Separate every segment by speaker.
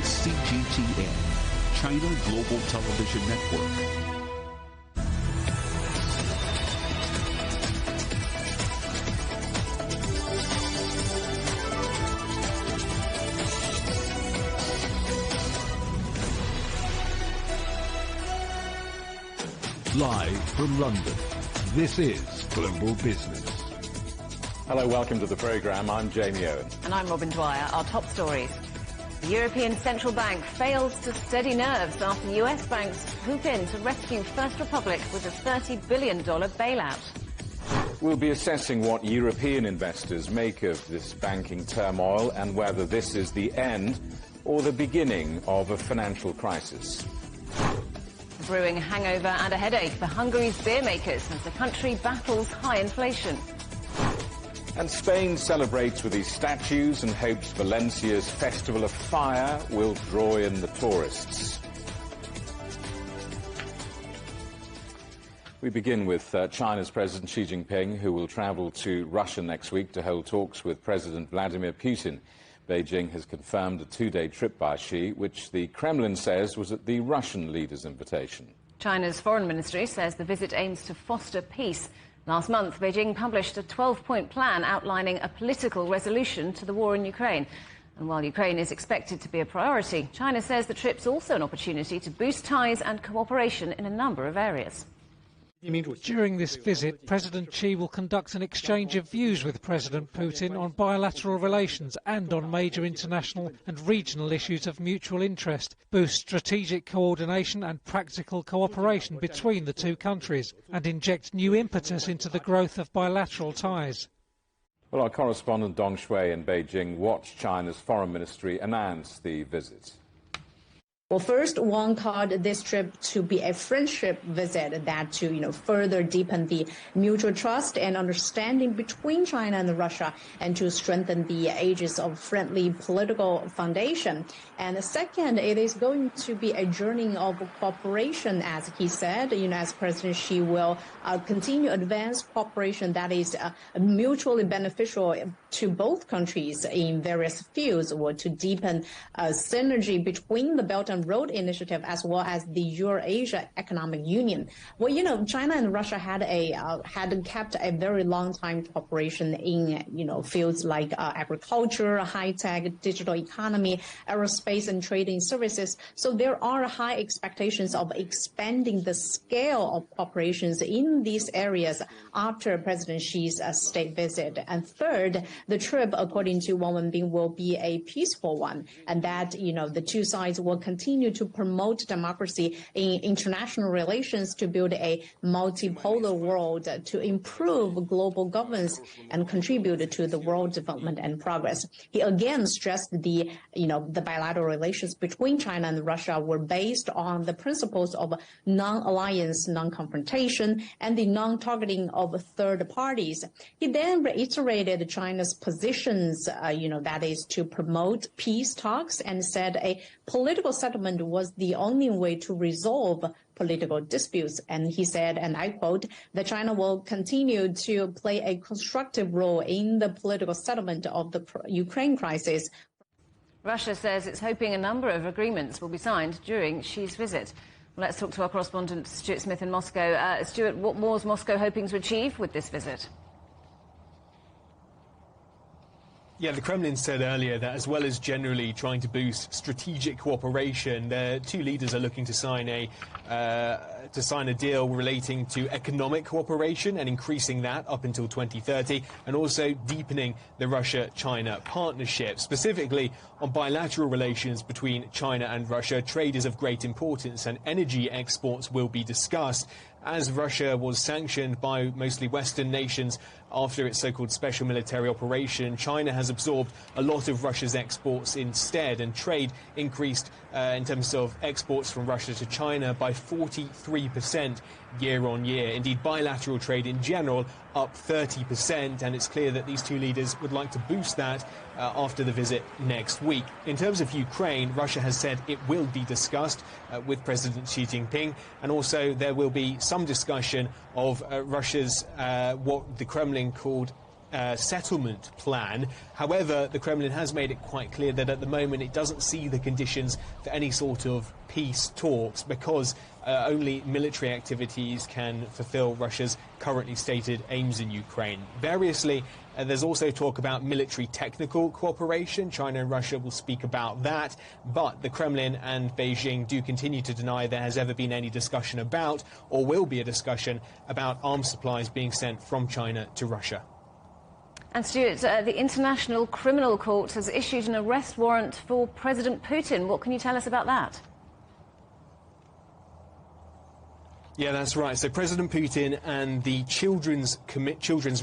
Speaker 1: CGTN, China Global Television Network. Live from London, this is Global Business.
Speaker 2: Hello, welcome to the programme. I'm Jamie Owen.
Speaker 3: And I'm Robin Dwyer. Our top stories. The European Central Bank fails to steady nerves after US banks swoop in to rescue First Republic with a $30 billion bailout.
Speaker 2: We'll be assessing what European investors make of this banking turmoil and whether this is the end or the beginning of a financial crisis.
Speaker 3: Brewing hangover and a headache for Hungary's beer makers as the country battles high inflation.
Speaker 2: And Spain celebrates with these statues and hopes Valencia's Festival of Fire will draw in the tourists. We begin with China's President Xi Jinping, who will travel to Russia next week to hold talks with President Vladimir Putin. Beijing has confirmed a two-day trip by Xi, which the Kremlin says was at the Russian leader's invitation. China's foreign ministry says the visit aims to foster peace. Last month, Beijing published a 12-point plan outlining a political resolution to the war in Ukraine. And while Ukraine is expected to be a priority, China says the trip's also an opportunity to boost ties and cooperation in a number of areas.
Speaker 4: During this visit, President Xi will conduct an exchange of views with President Putin on bilateral relations and on major international and regional issues of mutual interest, boost strategic coordination and practical cooperation between the two countries, and inject new impetus into the growth of bilateral ties.
Speaker 2: Well, our correspondent Dong Shui in Beijing watched China's foreign ministry announce the visit.
Speaker 5: Well, first, Wang called this trip to be a friendship visit that to, further deepen the mutual trust and understanding between China and Russia and to strengthen the ages of friendly political foundation. And second, it is going to be a journey of cooperation, as he said, as President Xi will continue advanced cooperation that is mutually beneficial to both countries in various fields, or to deepen synergy between the Belt and Road Initiative as well as the Eurasia Economic Union. Well, China and Russia had kept a very long time cooperation in fields like agriculture, high tech, digital economy, aerospace and trading services. So there are high expectations of expanding the scale of operations in these areas after President Xi's state visit. And third, the trip, according to Wang Wenbin, will be a peaceful one, and that the two sides will continue to promote democracy in international relations to build a multipolar world, to improve global governance and contribute to the world development and progress. He again stressed the bilateral relations between China and Russia were based on the principles of non-alliance, non-confrontation, and the non-targeting of third parties. He then reiterated China's positions, that is to promote peace talks, and said a political settlement was the only way to resolve political disputes. And he said, and I quote, that China will continue to play a constructive role in the political settlement of the Ukraine crisis.
Speaker 3: Russia says it's hoping a number of agreements will be signed during Xi's visit. Well, let's talk to our correspondent Stuart Smith in Moscow. Stuart, what more is Moscow hoping to achieve with this visit?
Speaker 6: Yeah, the Kremlin said earlier that as well as generally trying to boost strategic cooperation, the two leaders are looking to sign a deal relating to economic cooperation and increasing that up until 2030, and also deepening the Russia-China partnership. Specifically on bilateral relations between China and Russia, trade is of great importance and energy exports will be discussed. As Russia was sanctioned by mostly Western nations after its so-called special military operation, China has absorbed a lot of Russia's exports instead, and trade increased in terms of exports from Russia to China by 43% year on year. Indeed, bilateral trade in general up 30%, and it's clear that these two leaders would like to boost that after the visit next week. In terms of Ukraine, Russia has said it will be discussed with President Xi Jinping, and also there will be some discussion of Russia's what the Kremlin called settlement plan. However, the Kremlin has made it quite clear that at the moment it doesn't see the conditions for any sort of peace talks, because only military activities can fulfill Russia's currently stated aims in Ukraine. Variously, there's also talk about military technical cooperation. China and Russia will speak about that, but the Kremlin and Beijing do continue to deny there has ever been any discussion about, or will be a discussion about, arms supplies being sent from China to Russia.
Speaker 3: And Stuart, the International Criminal Court has issued an arrest warrant for President Putin. What can you tell us about that?
Speaker 6: Yeah, that's right. So President Putin and the Children's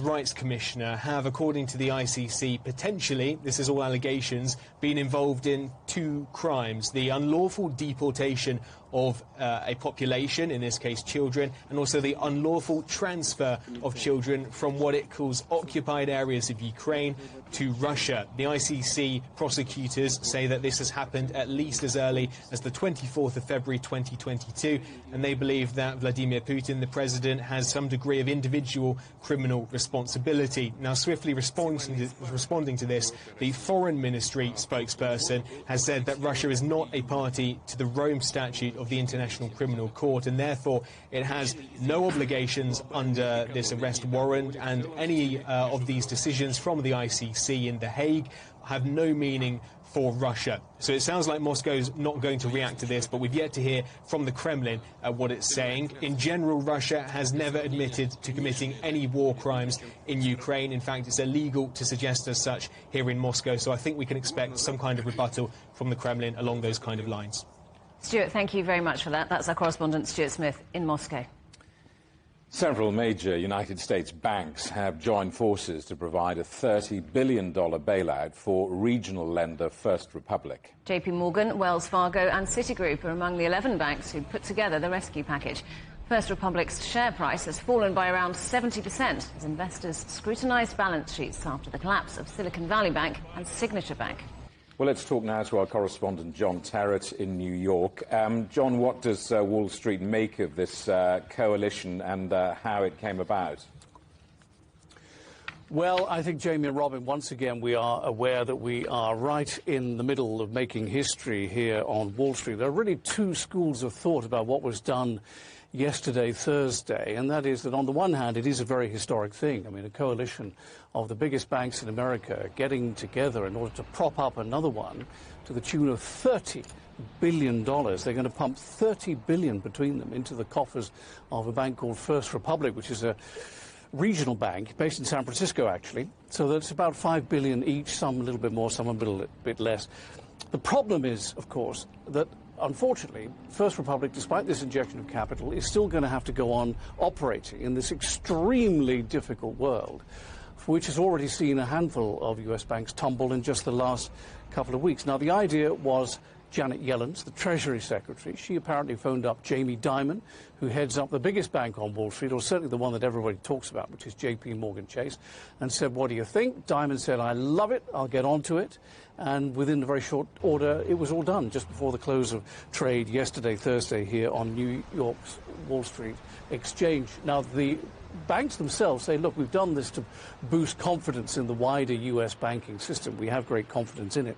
Speaker 6: Rights Commissioner have, according to the ICC, potentially, this is all allegations, been involved in two crimes: the unlawful deportation of a population, in this case children, and also the unlawful transfer of children from what it calls occupied areas of Ukraine to Russia. The ICC prosecutors say that this has happened at least as early as the 24th of February 2022, and they believe that Vladimir Putin, the president, has some degree of individual criminal responsibility. Now, swiftly responding to this, the Foreign Ministry spokesperson has said that Russia is not a party to the Rome Statute of the International Criminal Court, and therefore it has no obligations under this arrest warrant, and any of these decisions from the ICC in The Hague have no meaning for Russia. So it sounds like Moscow's not going to react to this, but we've yet to hear from the Kremlin what it's saying. In general, Russia has never admitted to committing any war crimes in Ukraine. In fact, it's illegal to suggest as such here in Moscow, so I think we can expect some kind of rebuttal from the Kremlin along those kind of lines.
Speaker 3: Stuart, thank you very much for that. That's our correspondent, Stuart Smith, in Moscow.
Speaker 2: Several major United States banks have joined forces to provide a $30 billion bailout for regional lender First Republic.
Speaker 3: JP Morgan, Wells Fargo and Citigroup are among the 11 banks who put together the rescue package. First Republic's share price has fallen by around 70% as investors scrutinised balance sheets after the collapse of Silicon Valley Bank and Signature Bank.
Speaker 2: Well, let's talk now to our correspondent, John Terrett, in New York. John, what does Wall Street make of this coalition and how it came about?
Speaker 7: Well, I think, Jamie and Robin, once again, we are aware that we are right in the middle of making history here on Wall Street. There are really two schools of thought about what was done yesterday, Thursday, and that is that on the one hand, it is a very historic thing. I mean, a coalition of the biggest banks in America getting together in order to prop up another one to the tune of $30 billion. They're going to pump $30 billion between them into the coffers of a bank called First Republic, which is a regional bank based in San Francisco, actually. So that's about $5 billion each, some a little bit more, some a little bit less. The problem is, of course, that unfortunately, First Republic, despite this injection of capital, is still going to have to go on operating in this extremely difficult world, which has already seen a handful of US banks tumble in just the last couple of weeks. Now, the idea was Janet Yellen's, the Treasury Secretary. She apparently phoned up Jamie Dimon, who heads up the biggest bank on Wall Street, or certainly the one that everybody talks about, which is JP Morgan Chase, and said, "What do you think?" Dimon said, "I love it, I'll get onto it." And within a very short order, it was all done just before the close of trade yesterday, Thursday, here on New York's Wall Street Exchange. Now, the banks themselves say, look, we've done this to boost confidence in the wider US banking system. We have great confidence in it.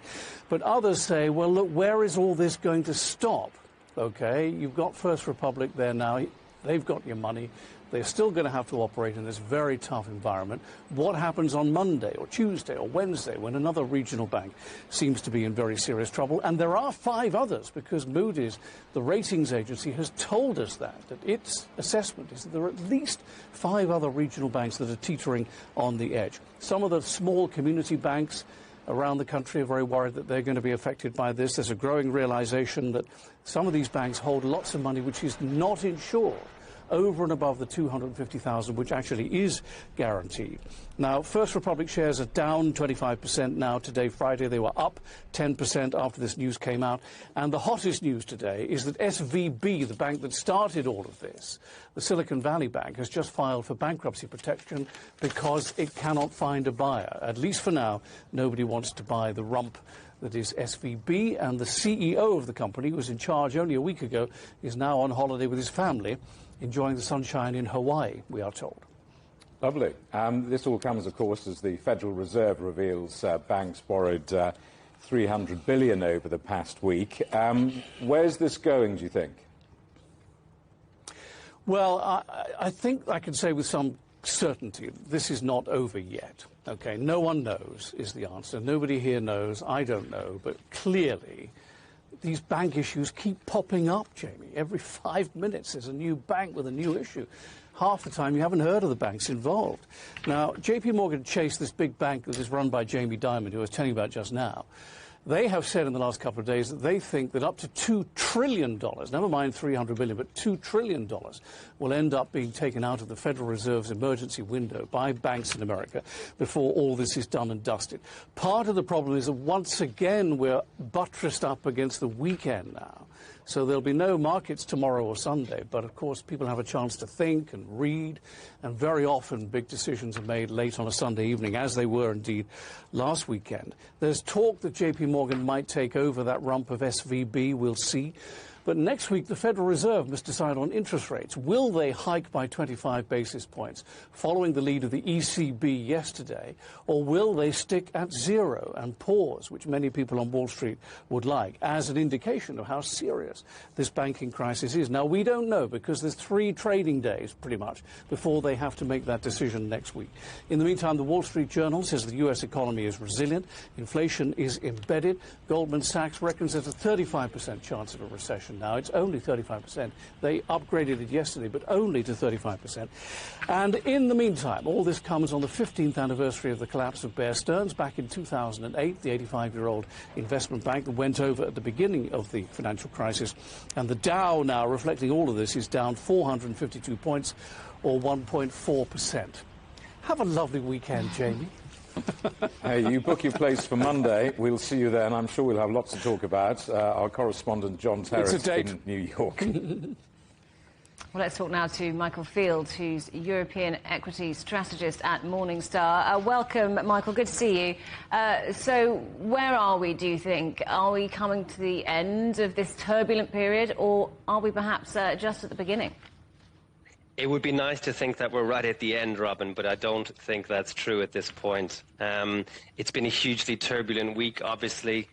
Speaker 7: But others say, well, look, where is all this going to stop? Okay, you've got First Republic there now. They've got your money. They're still going to have to operate in this very tough environment. What happens on Monday or Tuesday or Wednesday when another regional bank seems to be in very serious trouble? And there are 5 others, because Moody's, the ratings agency, has told us that its assessment is that there are at least 5 other regional banks that are teetering on the edge. Some of the small community banks around the country are very worried that they're going to be affected by this. There's a growing realization that some of these banks hold lots of money which is not insured, over and above the $250,000, which actually is guaranteed. Now, First Republic shares are down 25% now. Today, Friday, they were up 10% after this news came out. And the hottest news today is that SVB, the bank that started all of this, the Silicon Valley Bank, has just filed for bankruptcy protection because it cannot find a buyer. At least for now, nobody wants to buy the rump that is SVB, and the CEO of the company, who was in charge only a week ago, is now on holiday with his family, enjoying the sunshine in Hawaii, we are told.
Speaker 2: Lovely. This all comes, of course, as the Federal Reserve reveals banks borrowed $300 billion over the past week. Where's this going, do you think?
Speaker 7: Well, I think I can say with some certainty this is not over yet. Okay, no one knows is the answer. Nobody here knows. I don't know. But clearly, these bank issues keep popping up, Jamie. Every 5 minutes there's a new bank with a new issue. Half the time you haven't heard of the banks involved. Now, JP Morgan Chase, this big bank that is run by Jamie Dimon, who I was telling you about just now, they have said in the last couple of days that they think that up to $2 trillion, never mind $300 billion, but $2 trillion will end up being taken out of the Federal Reserve's emergency window by banks in America before all this is done and dusted. Part of the problem is that once again we're buttressed up against the weekend now. So there'll be no markets tomorrow or Sunday, but of course people have a chance to think and read, and very often big decisions are made late on a Sunday evening, as they were indeed last weekend. There's talk that JP Morgan might take over that rump of SVB, we'll see. But next week, the Federal Reserve must decide on interest rates. Will they hike by 25 basis points, following the lead of the ECB yesterday, or will they stick at zero and pause, which many people on Wall Street would like, as an indication of how serious this banking crisis is? Now, we don't know, because there's 3 trading days, pretty much, before they have to make that decision next week. In the meantime, the Wall Street Journal says the U.S. economy is resilient, inflation is embedded. Goldman Sachs reckons there's a 35% chance of a recession. Now, it's only 35%. They upgraded it yesterday, but only to 35%. And in the meantime, all this comes on the 15th anniversary of the collapse of Bear Stearns back in 2008, the 85-year-old investment bank that went over at the beginning of the financial crisis. And the Dow now, reflecting all of this, is down 452 points, or 1.4%. Have a lovely weekend, Jamie.
Speaker 2: Hey, you book your place for Monday. We'll see you there, and I'm sure we'll have lots to talk about. Our correspondent, John Terrace, in New York.
Speaker 3: Well, let's talk now to Michael Field, who's European equity strategist at Morningstar. Welcome, Michael. Good to see you. So where are we, do you think? Are we coming to the end of this turbulent period, or are we perhaps just at the beginning?
Speaker 8: It would be nice to think that we're right at the end, Robin, but I don't think that's true at this point. It's been a hugely turbulent week, obviously.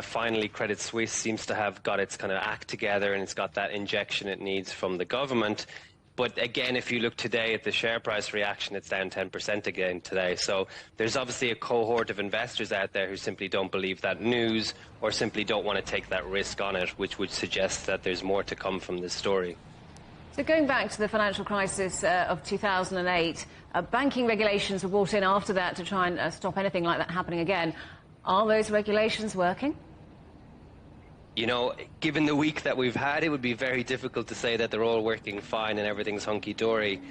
Speaker 8: Finally, Credit Suisse seems to have got its kind of act together, and it's got that injection it needs from the government. But again, if you look today at the share price reaction, it's down 10% again today. So there's obviously a cohort of investors out there who simply don't believe that news, or simply don't want to take that risk on it, which would suggest that there's more to come from this story.
Speaker 3: So going back to the financial crisis of 2008, banking regulations were brought in after that to try and stop anything like that happening again. Are those regulations working?
Speaker 8: You know, given the week that we've had, it would be very difficult to say that they're all working fine and everything's hunky-dory.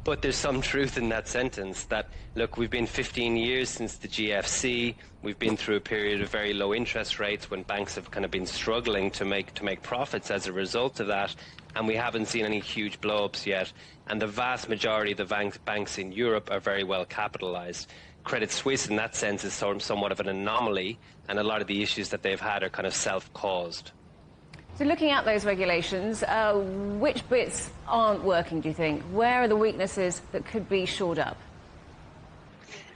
Speaker 8: But there's some truth in that sentence that, look, we've been 15 years since the GFC. We've been through a period of very low interest rates when banks have kind of been struggling to make profits as a result of that. And we haven't seen any huge blow-ups yet. And the vast majority of the banks in Europe are very well capitalized. Credit Suisse, in that sense, is somewhat of an anomaly, and a lot of the issues that they've had are kind of self-caused.
Speaker 3: So looking at those regulations, which bits aren't working, do you think? Where are the weaknesses that could be shored up?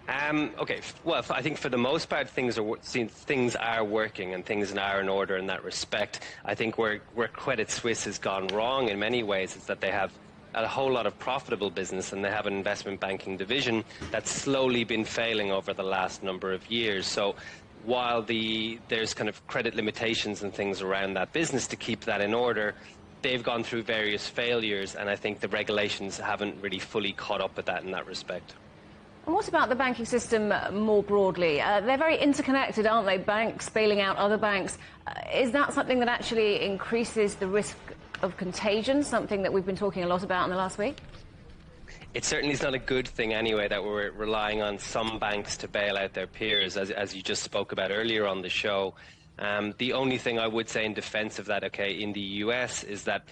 Speaker 8: Okay, well, I think for the most part things are working and things are in order in that respect. I think where Credit Suisse has gone wrong in many ways is that they have a whole lot of profitable business, and they have an investment banking division that's slowly been failing over the last number of years. So while there's kind of credit limitations and things around that business to keep that in order, they've gone through various failures, and I think the regulations haven't really fully caught up with that in that respect.
Speaker 3: And what about the banking system more broadly? They're very interconnected, aren't they? Banks bailing out other banks. Is that something that actually increases the risk of contagion, something that we've been talking a lot about in the last week?
Speaker 8: It certainly is not a good thing anyway that we're relying on some banks to bail out their peers, as you just spoke about earlier on the show. The only thing I would say in defense of that, okay, in the US, is that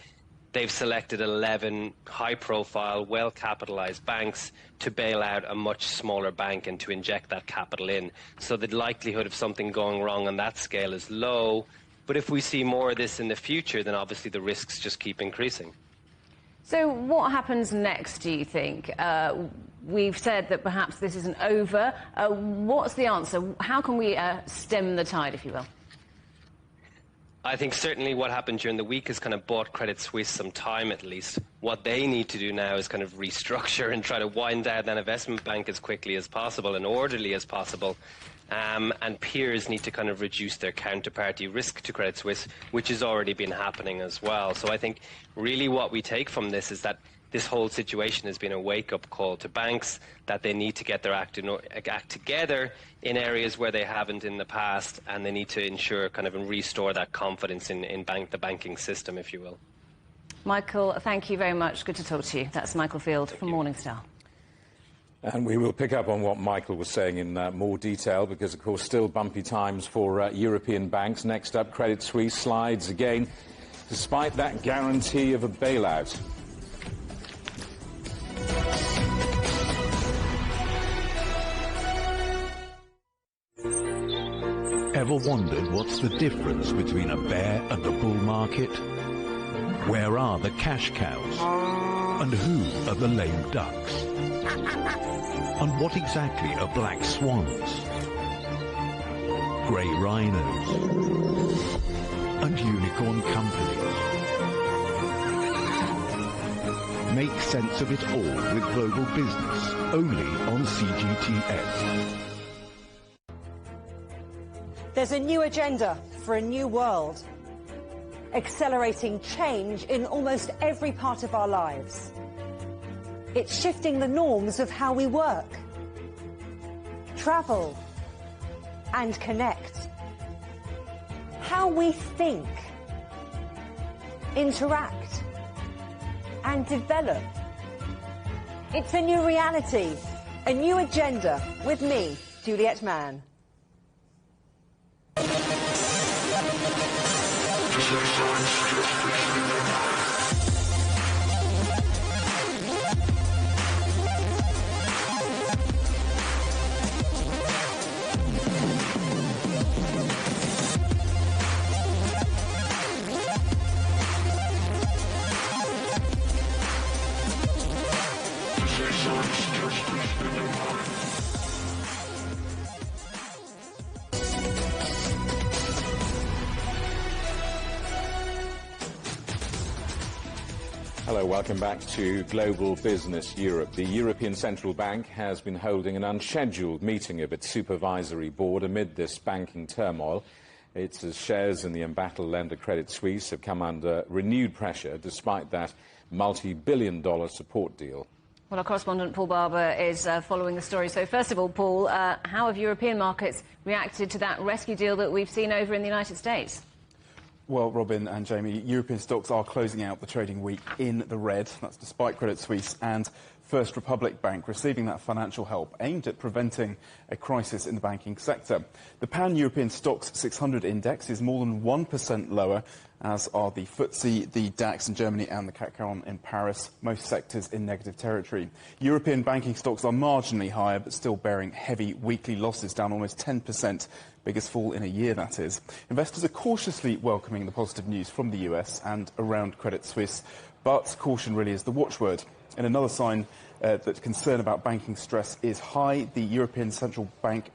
Speaker 8: they've selected 11 high-profile, well-capitalized banks to bail out a much smaller bank and to inject that capital in. So the likelihood of something going wrong on that scale is low. But if we see more of this in the future, then obviously the risks just keep increasing.
Speaker 3: So what happens next, do you think? We've said that perhaps this isn't over. What's the answer? How can we stem the tide, if you will?
Speaker 8: I think certainly what happened during the week has kind of bought Credit Suisse some time at least. What they need to do now is kind of restructure and try to wind down that investment bank as quickly as possible and orderly as possible. And peers need to kind of reduce their counterparty risk to Credit Suisse, which has already been happening as well. So I think really what we take from this is that this whole situation has been a wake-up call to banks that they need to get their act together in areas where they haven't in the past, and they need to ensure kind of and restore that confidence in the banking system, if you will.
Speaker 3: Michael, thank you very much. Good to talk to you. That's Michael Field from Morningstar.
Speaker 2: And we will pick up on what Michael was saying in more detail, because, of course, still bumpy times for European banks. Next up, Credit Suisse slides again, despite that guarantee of a bailout.
Speaker 1: Ever wondered what's the difference between a bear and a bull market? Where are the cash cows? And who are the lame ducks? And what exactly are black swans? Grey rhinos? And unicorn companies? Make sense of it all with Global Business, only on CGTN.
Speaker 9: There's a new agenda for a new world, accelerating change in almost every part of our lives. It's shifting the norms of how we work, travel, and connect. How we think, interact, and develop. It's a new reality, a new agenda with me, Juliette Mann.
Speaker 2: Hello, welcome back to Global Business Europe. The European Central Bank has been holding an unscheduled meeting of its supervisory board amid this banking turmoil. Its shares in the embattled lender Credit Suisse have come under renewed pressure despite that multi-billion-dollar support deal.
Speaker 3: Well, our correspondent Paul Barber is following the story. So first of all, Paul, how have European markets reacted to that rescue deal that we've seen over in the United States?
Speaker 10: Well, Robin and Jamie, European stocks are closing out the trading week in the red. That's despite Credit Suisse and First Republic Bank receiving that financial help aimed at preventing a crisis in the banking sector. The Pan-European Stocks 600 index is more than 1% lower, as are the FTSE, the DAX in Germany and the CAC 40 in Paris, most sectors in negative territory. European banking stocks are marginally higher, but still bearing heavy weekly losses, down almost 10%. Biggest fall in a year, that is. Investors are cautiously welcoming the positive news from the US and around Credit Suisse, but caution really is the watchword. And another sign that concern about banking stress is high. The European Central Bank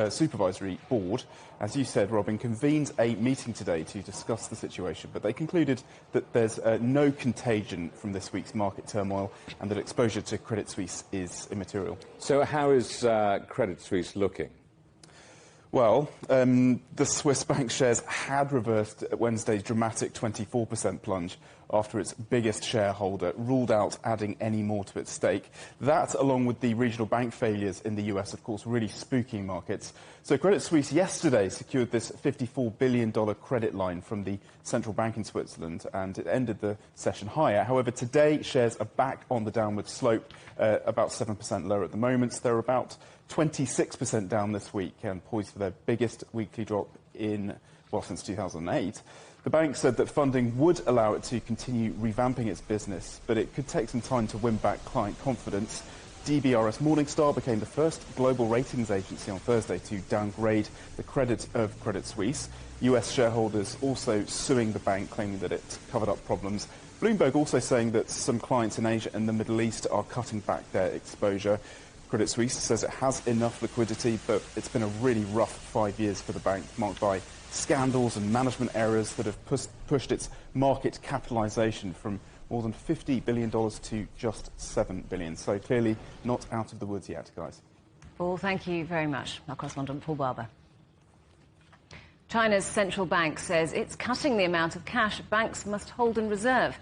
Speaker 10: Supervisory Board, as you said, Robin, convened a meeting today to discuss the situation, but they concluded that there's no contagion from this week's market turmoil and that exposure to Credit Suisse is immaterial.
Speaker 2: So how is Credit Suisse looking?
Speaker 10: Well, the Swiss bank shares had reversed Wednesday's dramatic 24% plunge after its biggest shareholder ruled out adding any more to its stake. That, along with the regional bank failures in the US, of course, really spooking markets. So Credit Suisse yesterday secured this $54 billion credit line from the central bank in Switzerland, and it ended the session higher. However, today shares are back on the downward slope, about 7% lower at the moment. They're about 26% down this week and poised for their biggest weekly drop since 2008. The bank said that funding would allow it to continue revamping its business, but it could take some time to win back client confidence. DBRS Morningstar became the first global ratings agency on Thursday to downgrade the credit of Credit Suisse. US shareholders also suing the bank, claiming that it covered up problems. Bloomberg also saying that some clients in Asia and the Middle East are cutting back their exposure. Credit Suisse says it has enough liquidity, but it's been a really rough 5 years for the bank, marked by scandals and management errors that have pushed its market capitalisation from more than $50 billion to just $7 billion. So clearly not out of the woods yet, guys.
Speaker 3: Paul, thank you very much. Our correspondent, Paul Barber. China's central bank says it's cutting the amount of cash banks must hold in reserve.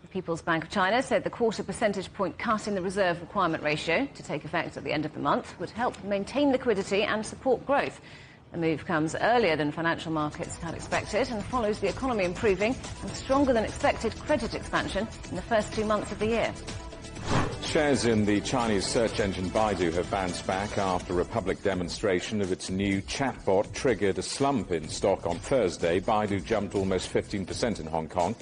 Speaker 3: The People's Bank of China said the quarter percentage point cut in the reserve requirement ratio, to take effect at the end of the month, would help maintain liquidity and support growth. The move comes earlier than financial markets had expected and follows the economy improving and stronger than expected credit expansion in the first 2 months of the year.
Speaker 2: Shares in the Chinese search engine Baidu have bounced back after a public demonstration of its new chatbot triggered a slump in stock on Thursday. Baidu jumped almost 15% in Hong Kong,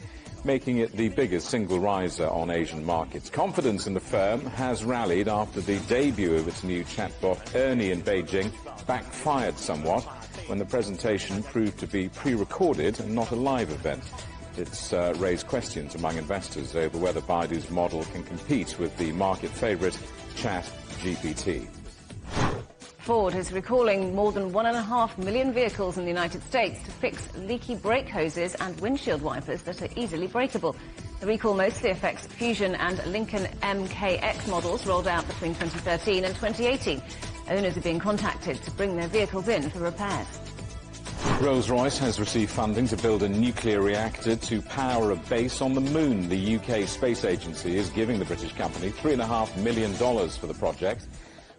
Speaker 2: making it the biggest single riser on Asian markets. Confidence in the firm has rallied after the debut of its new chatbot Ernie in Beijing backfired somewhat when the presentation proved to be pre-recorded and not a live event. It's raised questions among investors over whether Baidu's model can compete with the market favourite ChatGPT.
Speaker 3: Ford is recalling more than 1.5 million vehicles in the United States to fix leaky brake hoses and windshield wipers that are easily breakable. The recall mostly affects Fusion and Lincoln MKX models rolled out between 2013 and 2018. Owners are being contacted to bring their vehicles in for repairs.
Speaker 2: Rolls-Royce has received funding to build a nuclear reactor to power a base on the moon. The UK Space Agency is giving the British company $3.5 million for the project.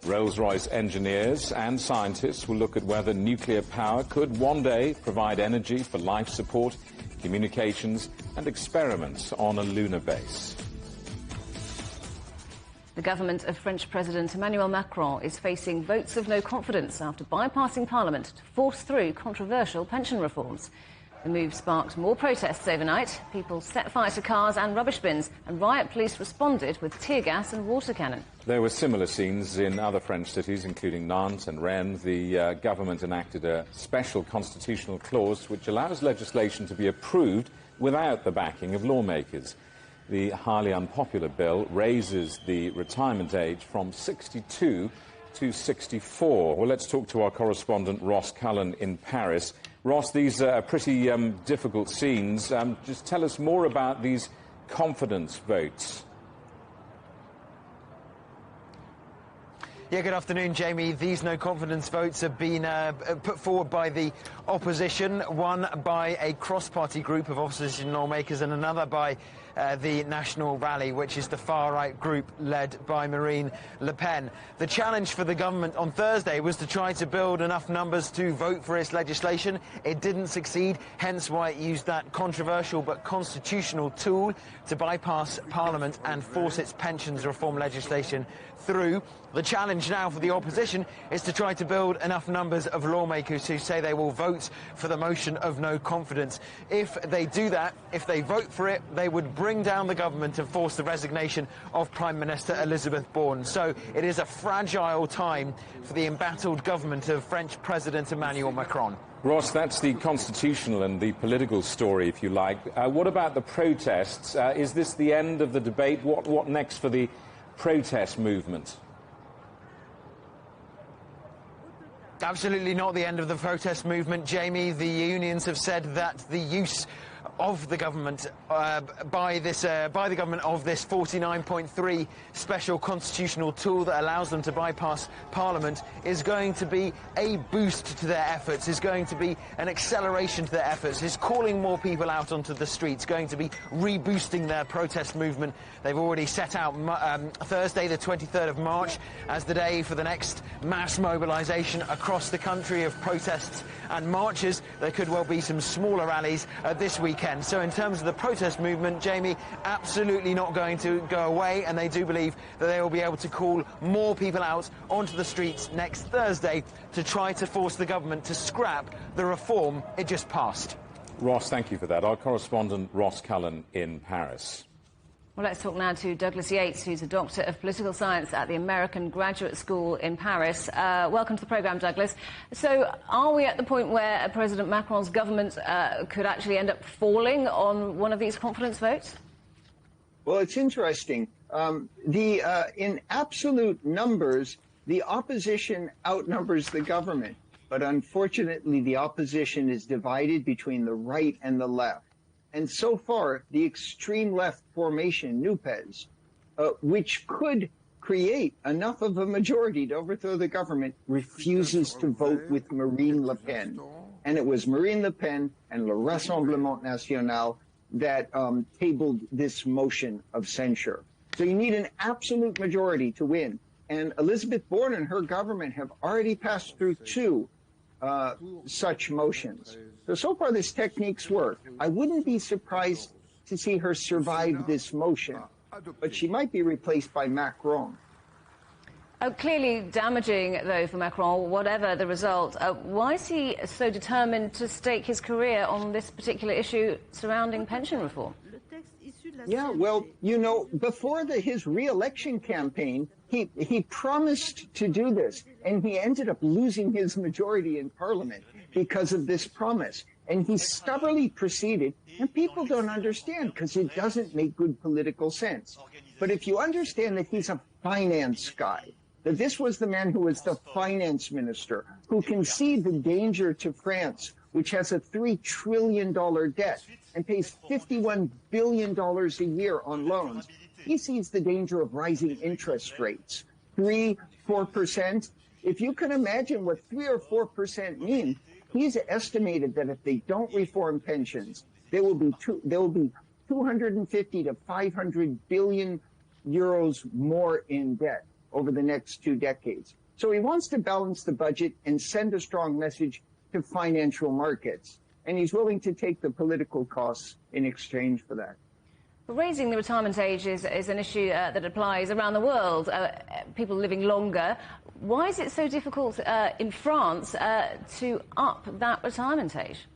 Speaker 2: Rolls-Royce engineers and scientists will look at whether nuclear power could one day provide energy for life support, communications and experiments on a lunar base.
Speaker 3: The government of French President Emmanuel Macron is facing votes of no confidence after bypassing Parliament to force through controversial pension reforms. The move sparked more protests overnight. People set fire to cars and rubbish bins, and riot police responded with tear gas and water cannon.
Speaker 2: There were similar scenes in other French cities, including Nantes and Rennes. The government enacted a special constitutional clause which allows legislation to be approved without the backing of lawmakers. The highly unpopular bill raises the retirement age from 62 to 64. Well, let's talk to our correspondent Ross Cullen in Paris. Ross, these are pretty difficult scenes. Just tell us more about these confidence votes.
Speaker 11: Yeah, good afternoon, Jamie. These no-confidence votes have been put forward by the opposition, one by a cross-party group of opposition lawmakers and another by the National Rally, which is the far-right group led by Marine Le Pen. The challenge for the government on Thursday was to try to build enough numbers to vote for its legislation. It didn't succeed, hence why it used that controversial but constitutional tool to bypass Parliament and force its pensions reform legislation through. The challenge now for the opposition is to try to build enough numbers of lawmakers who say they will vote for the motion of no confidence. If they do that, if they vote for it, they would bring down the government and force the resignation of Prime Minister Elizabeth Borne. So it is a fragile time for the embattled government of French President Emmanuel Macron.
Speaker 2: Ross, that's the constitutional and the political story, if you like. What about the protests? Is this the end of the debate? What next for the protest movement?
Speaker 11: Absolutely not the end of the protest movement, Jamie. The unions have said that the use of the government by the government of this 49.3 special constitutional tool that allows them to bypass Parliament is going to be a boost to their efforts, is going to be an acceleration to their efforts, is calling more people out onto the streets, going to be reboosting their protest movement. They've already set out Thursday, the 23rd of March, as the day for the next mass mobilisation across the country of protests and marches. There could well be some smaller rallies this weekend. So in terms of the protest movement, Jamie, absolutely not going to go away, and they do believe that they will be able to call more people out onto the streets next Thursday to try to force the government to scrap the reform it just passed.
Speaker 2: Ross, thank you for that. Our correspondent Ross Cullen in Paris.
Speaker 3: Well, let's talk now to Douglas Yates, who's a Doctor of Political Science at the American Graduate School in Paris. Welcome to the programme, Douglas. So are we at the point where President Macron's government could actually end up falling on one of these confidence votes?
Speaker 12: Well, it's interesting. In absolute numbers, the opposition outnumbers the government. But unfortunately, the opposition is divided between the right and the left. And so far, the extreme left formation, NUPES, which could create enough of a majority to overthrow the government, refuses to vote with Marine Le Pen. And it was Marine Le Pen and Le Rassemblement National that tabled this motion of censure. So you need an absolute majority to win. And Elizabeth Borne and her government have already passed through two such motions. So far this technique's worked. I wouldn't be surprised to see her survive this motion, but she might be replaced by Macron.
Speaker 3: Clearly damaging, though, for Macron, whatever the result. Why is he so determined to stake his career on this particular issue surrounding pension reform?
Speaker 12: Yeah, well, you know, before his re-election campaign, he promised to do this, and he ended up losing his majority in Parliament because of this promise. And he stubbornly proceeded, and people don't understand because it doesn't make good political sense. But if you understand that he's a finance guy, that this was the man who was the finance minister, who can see the danger to France, which has a $3 trillion debt and pays $51 billion a year on loans. He sees the danger of rising interest rates, 3-4%. If you can imagine what 3 or 4% mean, he's estimated that if they don't reform pensions, there will be 250 to 500 billion euros more in debt over the next 2 decades. So he wants to balance the budget and send a strong message to financial markets. And he's willing to take the political costs in exchange for that.
Speaker 3: Raising the retirement age is an issue that applies around the world, people living longer. Why is it so difficult in France to up that retirement age?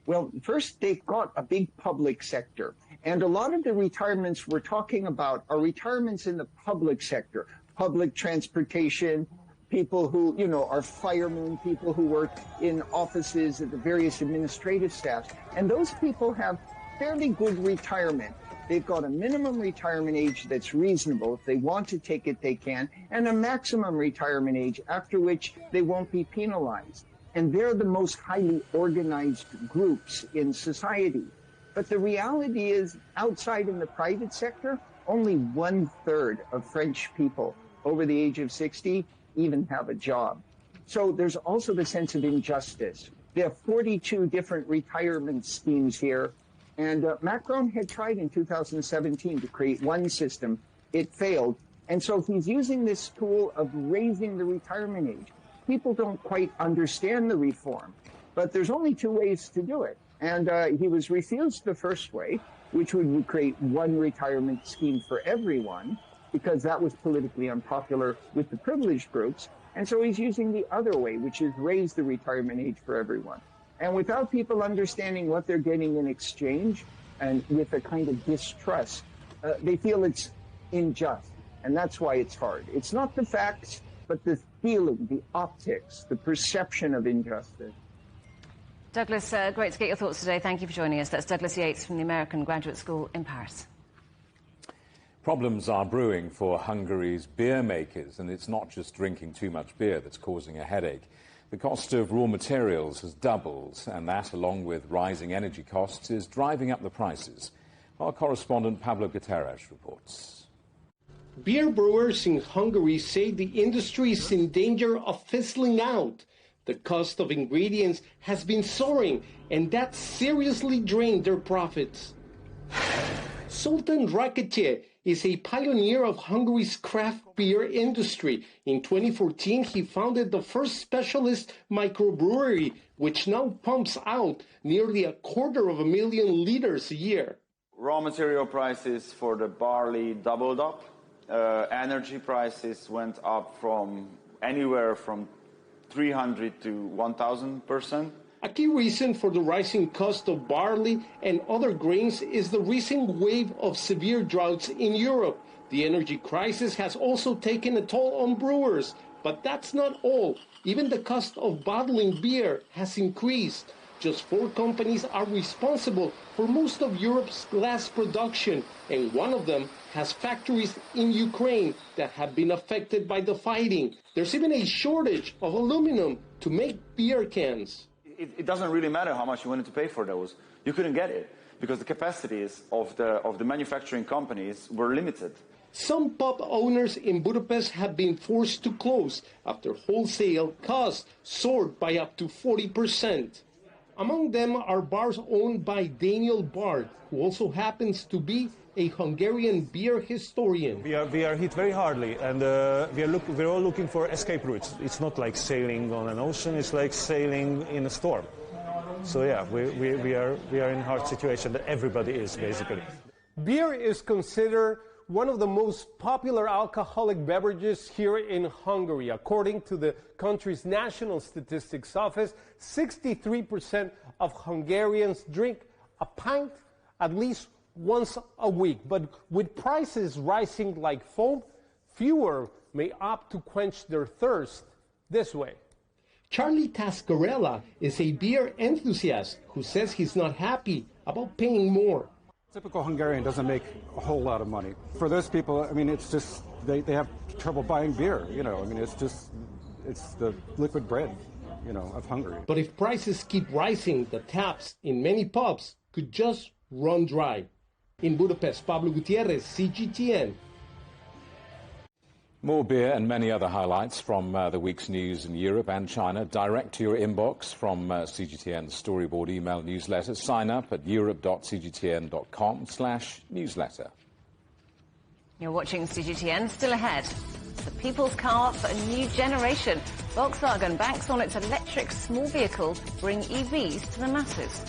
Speaker 12: Well, first, they've got a big public sector. And a lot of the retirements we're talking about are retirements in the public sector, public transportation, people who, you know, are firemen, people who work in offices at the various administrative staffs. And those people have fairly good retirement. They've got a minimum retirement age that's reasonable. If they want to take it, they can, and a maximum retirement age after which they won't be penalized. And they're the most highly organized groups in society. But the reality is, outside in the private sector, only 1/3 of French people over the age of 60 even have a job. So there's also the sense of injustice. There are 42 different retirement schemes here. And Macron had tried in 2017 to create one system. It failed. And so he's using this tool of raising the retirement age. People don't quite understand the reform, but there's only 2 ways to do it. And he was refused the first way, which would create one retirement scheme for everyone, because that was politically unpopular with the privileged groups. And so he's using the other way, which is raise the retirement age for everyone. And without people understanding what they're getting in exchange, and with a kind of distrust, they feel it's unjust. And that's why it's hard. It's not the facts, but the feeling, the optics, the perception of injustice.
Speaker 3: Douglas, great to get your thoughts today. Thank you for joining us. That's Douglas Yates from the American Graduate School in Paris.
Speaker 2: Problems are brewing for Hungary's beer makers, and it's not just drinking too much beer that's causing a headache. The cost of raw materials has doubled, and that, along with rising energy costs, is driving up the prices. Our correspondent Pablo Guterres reports.
Speaker 13: Beer brewers in Hungary say the industry is in danger of fizzling out. The cost of ingredients has been soaring, and that seriously drained their profits. Sultan Raketje is a pioneer of Hungary's craft beer industry. In 2014, he founded the first specialist microbrewery, which now pumps out nearly 250,000 liters a year.
Speaker 14: Raw material prices for the barley doubled up. Energy prices went up from anywhere from 300 to 1,000%.
Speaker 13: A key reason for the rising cost of barley and other grains is the recent wave of severe droughts in Europe. The energy crisis has also taken a toll on brewers, but that's not all. Even the cost of bottling beer has increased. Just 4 companies are responsible for most of Europe's glass production, and one of them has factories in Ukraine that have been affected by the fighting. There's even a shortage of aluminum to make beer cans.
Speaker 14: It doesn't really matter how much you wanted to pay for those. You couldn't get it because the capacities of the manufacturing companies were limited.
Speaker 13: Some pub owners in Budapest have been forced to close after wholesale costs soared by up to 40%. Among them are bars owned by Daniel Bard, who also happens to be a Hungarian beer historian.
Speaker 15: We are hit very hardly, and we're all looking for escape routes. It's not like sailing on an ocean, it's like sailing in a storm. So yeah, we are in a hard situation, that everybody is, basically.
Speaker 13: Beer is considered one of the most popular alcoholic beverages here in Hungary. According to the country's National Statistics Office, 63% of Hungarians drink a pint at least once a week. But with prices rising like foam, fewer may opt to quench their thirst this way. Charlie Tascarella is a beer enthusiast who says he's not happy about paying more.
Speaker 16: Typical Hungarian doesn't make a whole lot of money. For those people, I mean, it's just, they have trouble buying beer, you know. I mean, it's the liquid bread, you know, of Hungary.
Speaker 13: But if prices keep rising, the taps in many pubs could just run dry. In Budapest, Pablo Gutierrez, CGTN.
Speaker 2: More beer and many other highlights from the week's news in Europe and China direct to your inbox from CGTN's Storyboard email newsletter. Sign up at europe.cgtn.com/newsletter.
Speaker 3: You're watching CGTN. Still ahead. It's the people's car for a new generation. Volkswagen banks on its electric small vehicle to bring EVs to the masses.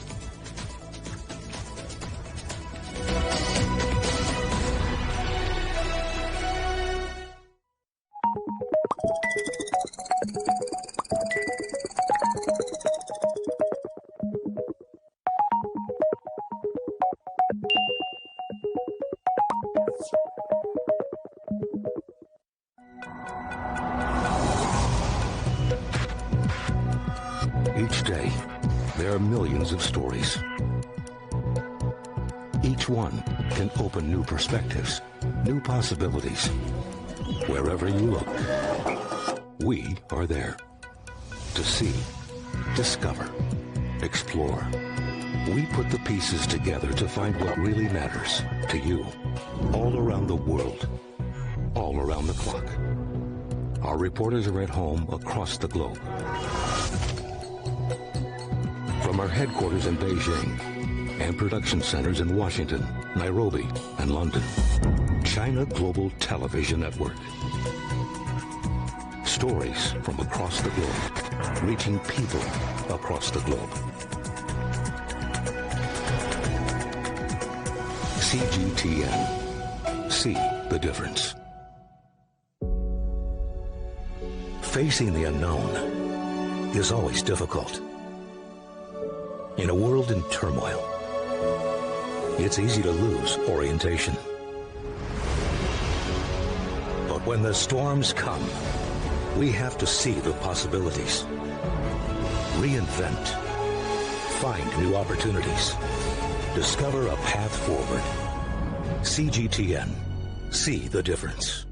Speaker 17: Each day, there are millions of stories. Each one can open new perspectives, new possibilities. Wherever you look, we are there. To see, discover, explore. We put the pieces together to find what really matters to you. All around the world, all around the clock. Our reporters are at home across the globe. From our headquarters in Beijing and production centers in Washington, Nairobi, and London, China Global Television Network. Stories from across the globe, reaching people across the globe. CGTN. See the difference. Facing the unknown is always difficult. In a world in turmoil, it's easy to lose orientation. But when the storms come, we have to see the possibilities, reinvent, find new opportunities, discover a path forward. CGTN. See the difference.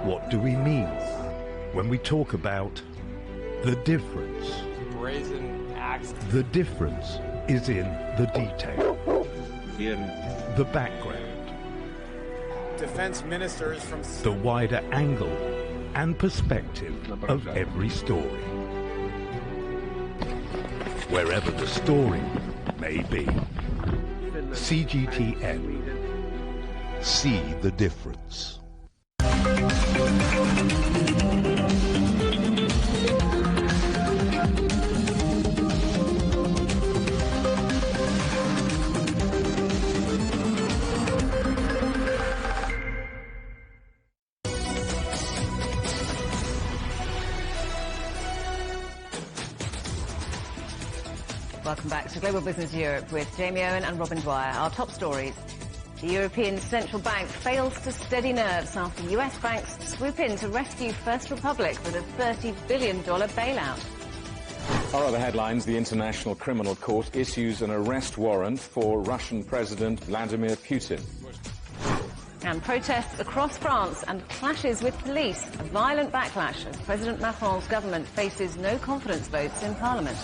Speaker 1: What do we mean when we talk about the difference?
Speaker 18: Brazen axe.
Speaker 1: The difference is in the detail, the background,
Speaker 18: Defense ministers from
Speaker 1: the wider angle and perspective of every story. Wherever the story may be. CGTN. See the difference.
Speaker 3: Welcome back to Global Business Europe with Jamie Owen and Robin Dwyer. Our top stories. The European Central Bank fails to steady nerves after US banks swoop in to rescue First Republic with a $30 billion bailout.
Speaker 2: Our other headlines: the International Criminal Court issues an arrest warrant for Russian President Vladimir Putin.
Speaker 3: And protests across France and clashes with police. A violent backlash as President Macron's government faces no confidence votes in Parliament.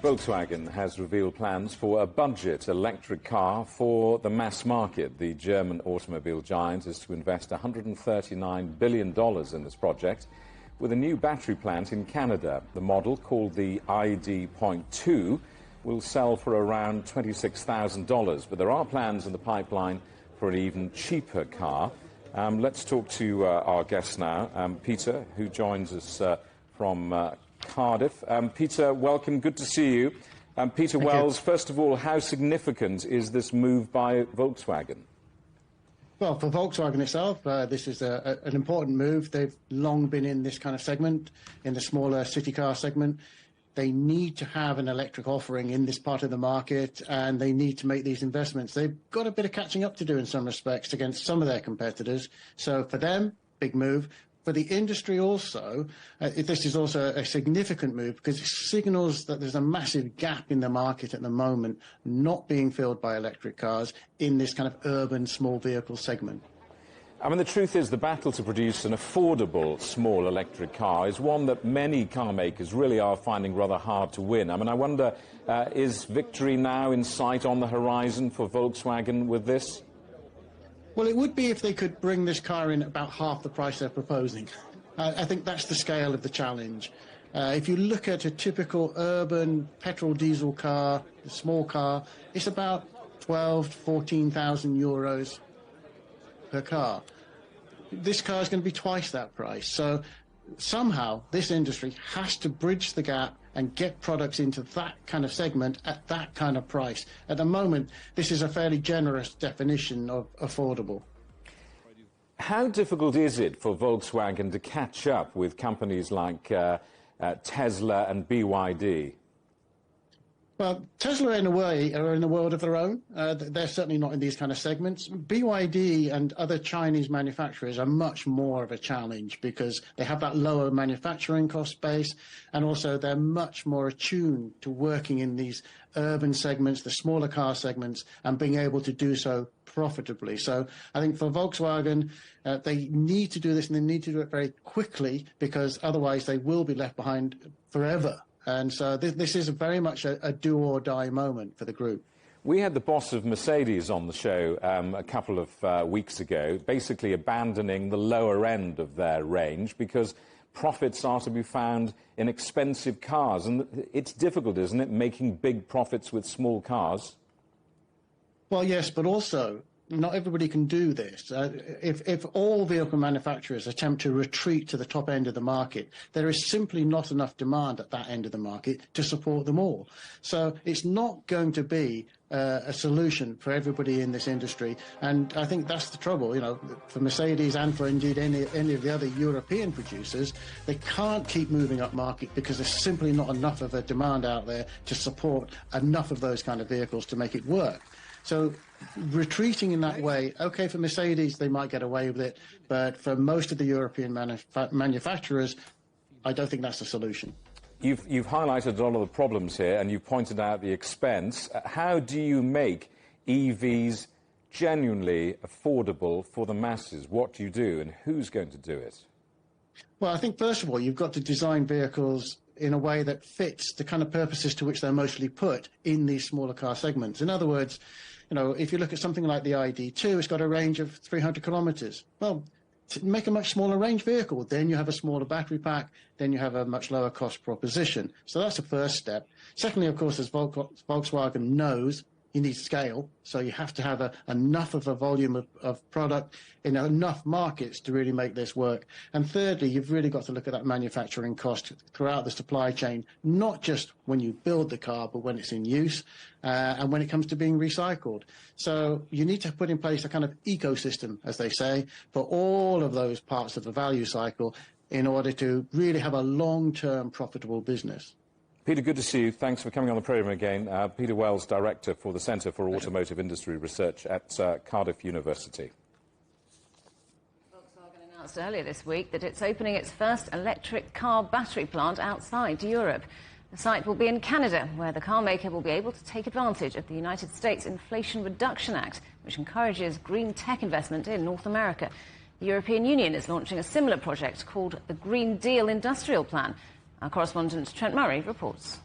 Speaker 2: Volkswagen has revealed plans for a budget electric car for the mass market. The German automobile giant is to invest $139 billion in this project, with a new battery plant in Canada. The model, called the ID.2, will sell for around $26,000, but there are plans in the pipeline for an even cheaper car. Let's talk to our guest now, Peter, who joins us from Cardiff. Peter, welcome. Good to see you. Peter Wells, first of all, how significant is this move by Volkswagen?
Speaker 19: Well, for Volkswagen itself, this is an important move. They've long been in this kind of segment, in the smaller city car segment. They need to have an electric offering in this part of the market, and they need to make these investments. They've got a bit of catching up to do in some respects against some of their competitors. So for them, big move. For the industry also, this is also a significant move because it signals that there's a massive gap in the market at the moment not being filled by electric cars in this kind of urban small vehicle segment.
Speaker 2: I mean, the truth is the battle to produce an affordable small electric car is one that many car makers really are finding rather hard to win. I mean, I wonder, is victory now in sight on the horizon for Volkswagen with this?
Speaker 19: Well, it would be if they could bring this car in at about half the price they're proposing. I think that's the scale of the challenge. If you look at a typical urban petrol-diesel car, a small car, it's about 12,000 to 14,000 euros per car. This car is going to be twice that price. So somehow this industry has to bridge the gap and get products into that kind of segment at that kind of price. At the moment, this is a fairly generous definition of affordable.
Speaker 2: How difficult is it for Volkswagen to catch up with companies like Tesla and BYD?
Speaker 19: Well, Tesla, in a way, are in a world of their own. They're certainly not in these kind of segments. BYD and other Chinese manufacturers are much more of a challenge because they have that lower manufacturing cost base, and also they're much more attuned to working in these urban segments, the smaller car segments, and being able to do so profitably. So I think for Volkswagen, they need to do this, and they need to do it very quickly because otherwise they will be left behind forever. And so this is very much a do-or-die moment for the group.
Speaker 2: We had the boss of Mercedes on the show a couple of weeks ago, basically abandoning the lower end of their range because profits are to be found in expensive cars. And it's difficult, isn't it, making big profits with small cars?
Speaker 19: Well, yes, but also not everybody can do this. If all vehicle manufacturers attempt to retreat to the top end of the market, there is simply not enough demand at that end of the market to support them all. So it's not going to be a solution for everybody in this industry, and I think that's the trouble. You know, for Mercedes and for indeed any of the other European producers, they can't keep moving up market because there's simply not enough of a demand out there to support enough of those kind of vehicles to make it work. So retreating in that way, okay, for Mercedes, they might get away with it, but for most of the European manufacturers, I don't think that's a solution.
Speaker 2: You've highlighted a lot of the problems here, and you've pointed out the expense. How do you make EVs genuinely affordable for the masses? What do you do, and who's going to do it?
Speaker 19: Well, I think, first of all, you've got to design vehicles in a way that fits the kind of purposes to which they're mostly put in these smaller car segments. In other words, you know, if you look at something like the ID.2, it's got a range of 300 kilometers. Well, to make a much smaller range vehicle, then you have a smaller battery pack, then you have a much lower cost proposition. So that's the first step. Secondly, of course, as Volkswagen knows, you need scale, so you have to have enough of a volume of product in enough markets to really make this work. And thirdly, you've really got to look at that manufacturing cost throughout the supply chain, not just when you build the car, but when it's in use and when it comes to being recycled. So you need to put in place a kind of ecosystem, as they say, for all of those parts of the value cycle in order to really have a long-term profitable business.
Speaker 2: Peter, good to see you. Thanks for coming on the programme again. Peter Wells, Director for the Centre for Automotive Industry Research at Cardiff University.
Speaker 3: Volkswagen Announced earlier this week that it's opening its first electric car battery plant outside Europe. The site will be in Canada, where the car maker will be able to take advantage of the United States Inflation Reduction Act, which encourages green tech investment in North America. The European Union is launching a similar project called the Green Deal Industrial Plan. Our correspondent Trent Murray reports.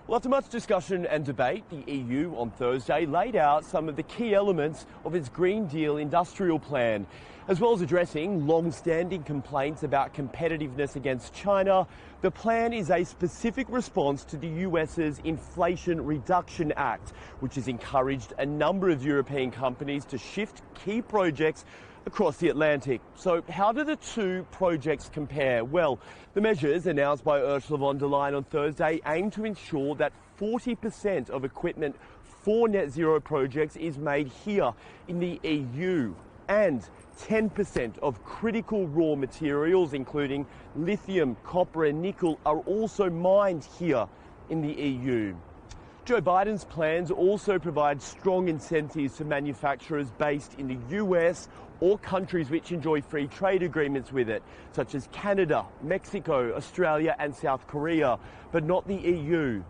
Speaker 20: Well, after much discussion and debate, the EU on Thursday laid out some of the key elements of its Green Deal industrial plan, as well as addressing long-standing complaints about competitiveness against China. The plan is a specific response to the US's Inflation Reduction Act, which has encouraged a number of European companies to shift key projects across the Atlantic. So how do the two projects compare? Well, the measures announced by Ursula von der Leyen on Thursday aim to ensure that 40% of equipment for net zero projects is made here in the EU, and 10% of critical raw materials, including lithium, copper and nickel, are also mined here in the EU. Joe Biden's plans also provide strong incentives for manufacturers based in the US or countries which enjoy free trade agreements with it, such as Canada, Mexico, Australia and South Korea, but not the EU.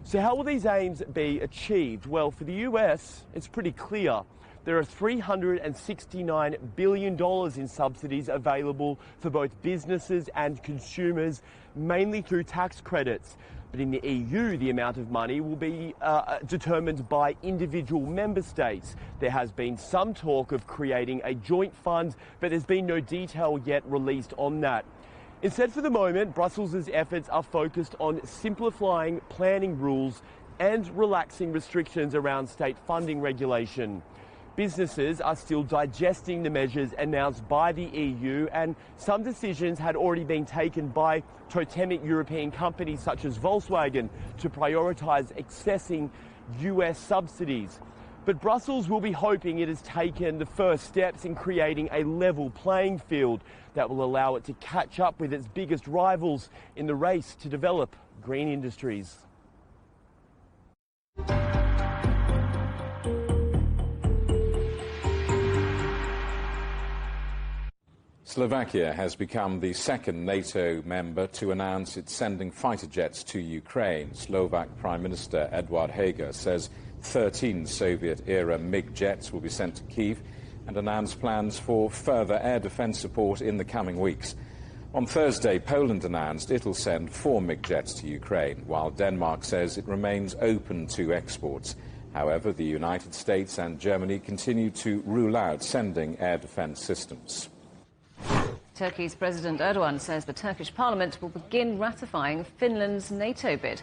Speaker 20: So how will these aims be achieved? Well, for the US, it's pretty clear. There are $369 billion in subsidies available for both businesses and consumers, mainly through tax credits. But in the EU, the amount of money will be determined by individual member states. There has been some talk of creating a joint fund, but there's been no detail yet released on that. Instead, for the moment, Brussels' efforts are focused on simplifying planning rules and relaxing restrictions around state funding regulation. Businesses are still digesting the measures announced by the EU, and some decisions had already been taken by totemic European companies such as Volkswagen to prioritise accessing US subsidies. But Brussels will be hoping it has taken the first steps in creating a level playing field that will allow it to catch up with its biggest rivals in the race to develop green industries.
Speaker 2: Slovakia has become the second NATO member to announce it's sending fighter jets to Ukraine. Slovak Prime Minister Eduard Heger says 13 Soviet-era MiG jets will be sent to Kyiv and announced plans for further air defence support in the coming weeks. On Thursday, Poland announced it'll send 4 MiG jets to Ukraine, while Denmark says it remains open to exports. However, the United States and Germany continue to rule out sending air defence systems.
Speaker 3: Turkey's President Erdogan says the Turkish parliament will begin ratifying Finland's NATO bid.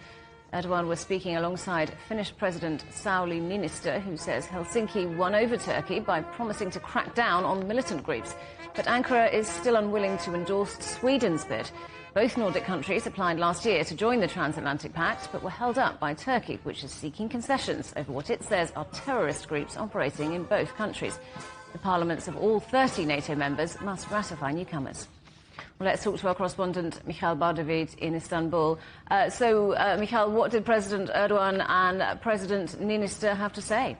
Speaker 3: Erdogan was speaking alongside Finnish President Sauli Niinistö, who says Helsinki won over Turkey by promising to crack down on militant groups. But Ankara is still unwilling to endorse Sweden's bid. Both Nordic countries applied last year to join the Transatlantic Pact, but were held up by Turkey, which is seeking concessions over what it says are terrorist groups operating in both countries. The parliaments of all 30 NATO members must ratify newcomers. Well, let's talk to our correspondent, Michal Bardavid in Istanbul. Michal, what did President Erdogan and President Niinistö have to say?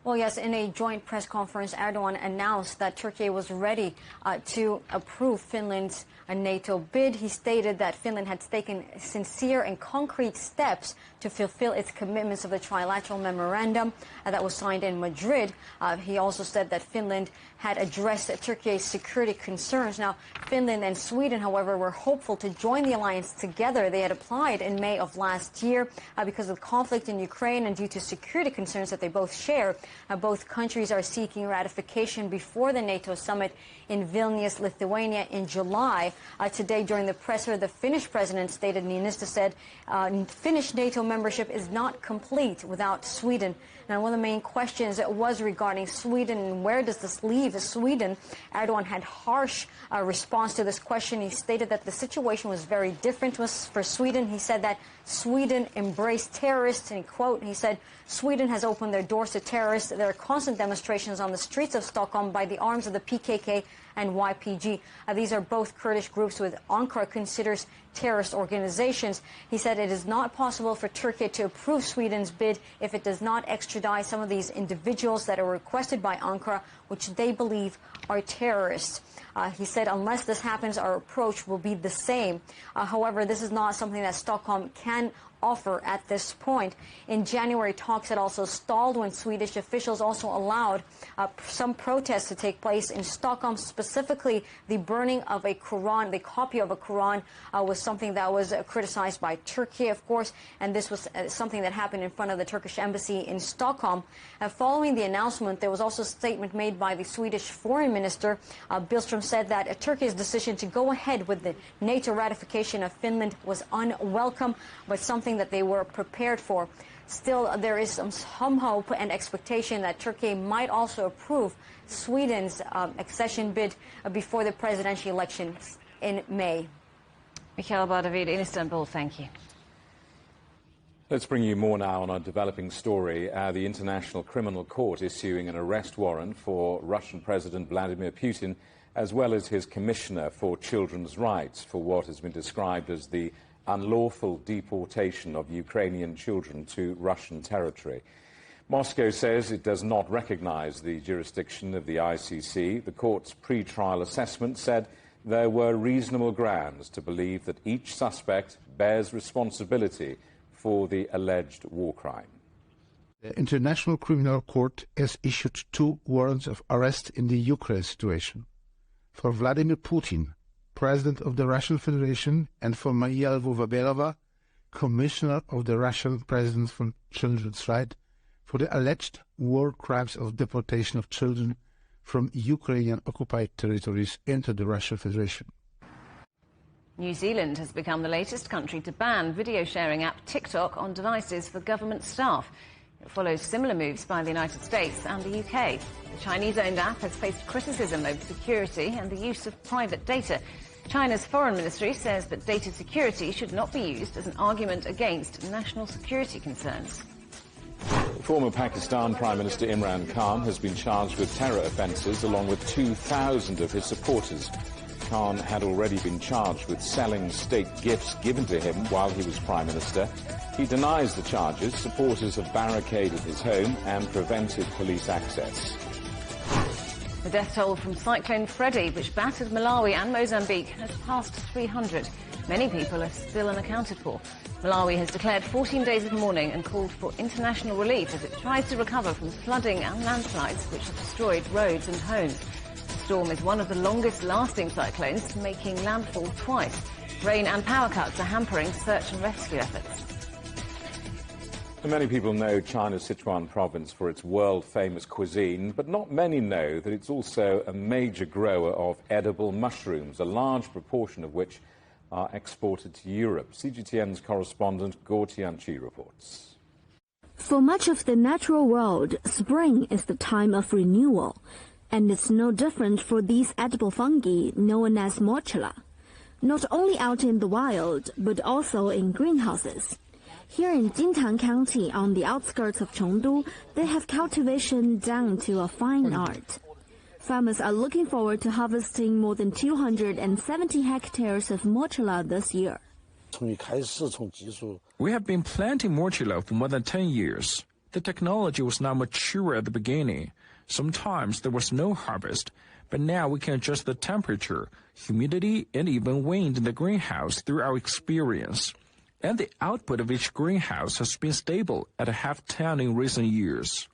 Speaker 21: Well, yes, in a joint press conference, Erdogan announced that Turkey was ready to approve Finland's NATO bid. He stated that Finland had taken sincere and concrete steps to fulfill its commitments of the trilateral memorandum that was signed in Madrid. He also said that Finland had addressed Turkey's security concerns. Now, Finland and Sweden, however, were hopeful to join the alliance together. They had applied in May of last year because of the conflict in Ukraine and due to security concerns that they both share. Both countries are seeking ratification before the NATO summit in Vilnius, Lithuania in July. Today, during the presser, the Finnish president stated, Niinistö said, Finnish NATO membership is not complete without Sweden. Now, one of the main questions was regarding Sweden and where does this leave Sweden? Erdogan had harsh response to this question. He stated that the situation was very different for Sweden. He said that Sweden embraced terrorists, and quote, he said, Sweden has opened their doors to terrorists. There are constant demonstrations on the streets of Stockholm by the arms of the PKK and YPG. These are both Kurdish groups which Ankara considers terrorist organizations. He said it is not possible for Turkey to approve Sweden's bid if it does not extradite some of these individuals that are requested by Ankara, which they believe are terrorists. He said unless this happens, our approach will be the same. However, this is not something that Stockholm can offer at this point. In January, talks had also stalled when Swedish officials also allowed some protests to take place in Stockholm. Specifically, the burning of a Quran, the copy of a Quran, was something that was criticized by Turkey, of course, and this was something that happened in front of the Turkish embassy in Stockholm. Following the announcement, there was also a statement made by the Swedish foreign minister. Billström said that Turkey's decision to go ahead with the NATO ratification of Finland was unwelcome, but something that they were prepared for. Still, there is some hope and expectation that Turkey might also approve Sweden's accession bid before the presidential elections in May.
Speaker 3: Mikhail Bardavid in Istanbul, thank you.
Speaker 2: Let's bring you more now on a developing story. The International Criminal Court issuing an arrest warrant for Russian President Vladimir Putin, as well as his Commissioner for Children's Rights, for what has been described as the unlawful deportation of Ukrainian children to Russian territory. Moscow says it does not recognize the jurisdiction of the ICC. The court's pre-trial assessment said there were reasonable grounds to believe that each suspect bears responsibility for the alleged war crime.
Speaker 4: The International Criminal Court has issued 2 warrants of arrest in the Ukraine situation. For Vladimir Putin, President of the Russian Federation, and for Maria Lvova-Belova, Commissioner of the Russian President for Children's Rights, for the alleged war crimes of deportation of children from Ukrainian occupied territories into the Russian Federation.
Speaker 3: New Zealand has become the latest country to ban video sharing app TikTok on devices for government staff. It follows similar moves by the United States and the UK. The Chinese-owned app has faced criticism over security and the use of private data. China's foreign ministry says that data security should not be used as an argument against national security concerns.
Speaker 2: Former Pakistan Prime Minister Imran Khan has been charged with terror offences along with 2,000 of his supporters. Khan had already been charged with selling state gifts given to him while he was Prime Minister. He denies the charges. Supporters have barricaded his home and prevented police access.
Speaker 3: The death toll from Cyclone Freddy, which battered Malawi and Mozambique, has passed 300. Many people are still unaccounted for. Malawi has declared 14 days of mourning and called for international relief as it tries to recover from flooding and landslides which have destroyed roads and homes. The storm is one of the longest-lasting cyclones, making landfall twice. Rain and power cuts are hampering search and rescue efforts.
Speaker 2: Many people know China's Sichuan province for its world-famous cuisine, but not many know that it's also a major grower of edible mushrooms, a large proportion of which are exported to Europe. CGTN's correspondent Guo Tianqi reports.
Speaker 22: For much of the natural world, spring is the time of renewal, and it's no different for these edible fungi known as morchella, not only out in the wild, but also in greenhouses. Here in Jintang County, on the outskirts of Chengdu, they have cultivation down to a fine art. Farmers are looking forward to harvesting more than 270 hectares of morchella this year.
Speaker 23: We have been planting morchella for more than 10 years. The technology was not mature at the beginning. Sometimes there was no harvest, but now we can adjust the temperature, humidity, and even wind in the greenhouse through our experience. And the output of each greenhouse has been stable at a half-ton in recent years.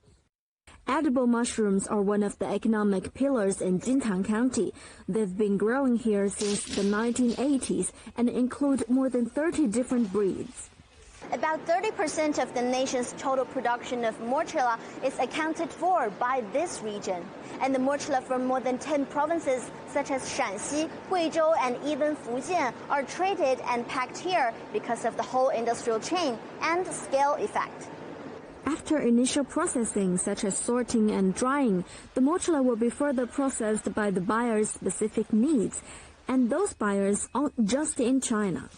Speaker 22: Edible mushrooms are one of the economic pillars in Jintang County. They've been growing here since the 1980s and include more than 30 different breeds.
Speaker 24: About 30% of the nation's total production of morchella is accounted for by this region. And the morchella from more than 10 provinces, such as Shanxi, Guizhou, and even Fujian, are traded and packed here because of the whole industrial chain and scale effect.
Speaker 22: After initial processing, such as sorting and drying, the morchella will be further processed by the buyer's specific needs. And those buyers aren't just in China.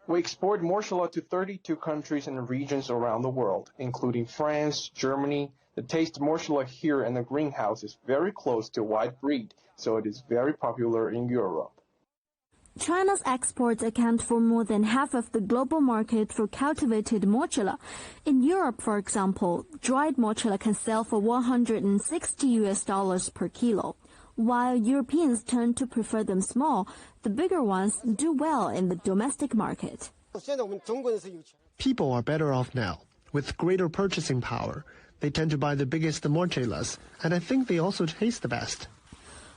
Speaker 25: We export morchella to 32 countries and regions around the world, including France, Germany,
Speaker 5: The taste morsula here in the greenhouse is very close to white breed, so it is very popular in Europe.
Speaker 22: China's exports account for more than half of the global market for cultivated mochila. In Europe, for example, dried mochila can sell for $160 per kilo. While Europeans tend to prefer them small, the bigger ones do well in the domestic market.
Speaker 6: People are better off now. With greater purchasing power, they tend to buy the biggest mochilas, and I think they also taste the best.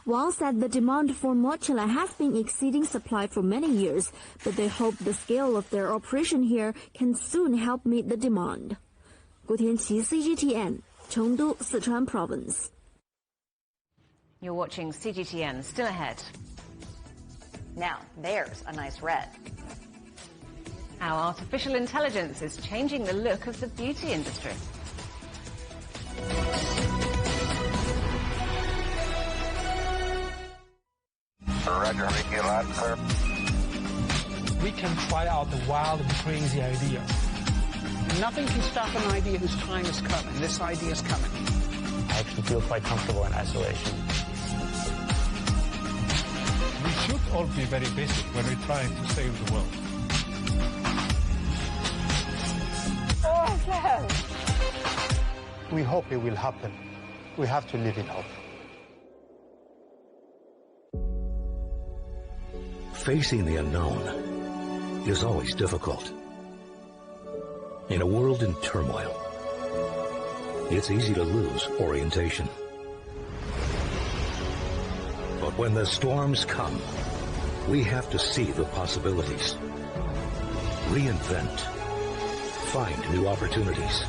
Speaker 22: Wang said the demand for mochila has been exceeding supply for many years, but they hope the scale of their operation here can soon help meet the demand. 郭天琪 CGTN, Chengdu, Sichuan Province.
Speaker 3: You're watching CGTN. Still ahead.
Speaker 7: Now, there's a nice red.
Speaker 3: How artificial intelligence is changing the look of the beauty industry.
Speaker 8: Roger, Ricky, loud and clear.
Speaker 25: We can try out the wild and crazy idea.
Speaker 26: Nothing can stop an idea whose time is coming. This idea is coming.
Speaker 25: I actually feel quite comfortable in isolation.
Speaker 27: We should all be very busy when we're trying to save the world.
Speaker 25: Awesome! We hope it will happen. We have to live in hope.
Speaker 17: Facing the unknown is always difficult. In a world in turmoil, it's easy to lose orientation. But when the storms come, we have to see the possibilities. Reinvent. Find new opportunities.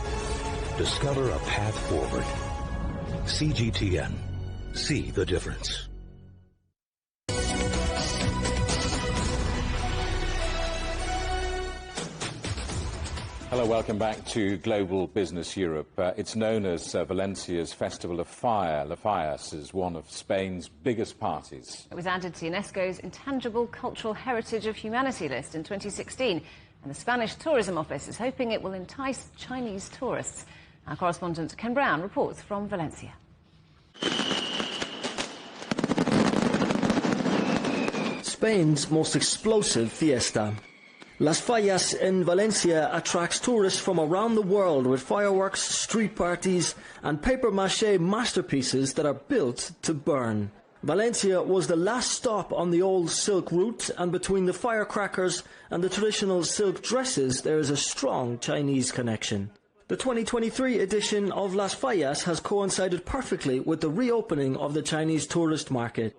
Speaker 17: Discover a path forward. CGTN. See the difference.
Speaker 2: Hello, welcome back to Global Business Europe. It's known as Valencia's Festival of Fire. La Fallas is one of Spain's biggest parties.
Speaker 3: It was added to UNESCO's Intangible Cultural Heritage of Humanity list in 2016, and the Spanish Tourism Office is hoping it will entice Chinese tourists. Our correspondent Ken Brown reports from Valencia.
Speaker 28: Spain's most explosive fiesta. Las Fallas in Valencia attracts tourists from around the world with fireworks, street parties and papier-mâché masterpieces that are built to burn. Valencia was the last stop on the old silk route, and between the firecrackers and the traditional silk dresses there is a strong Chinese connection. The 2023 edition of Las Fallas has coincided perfectly with the reopening of the Chinese tourist market.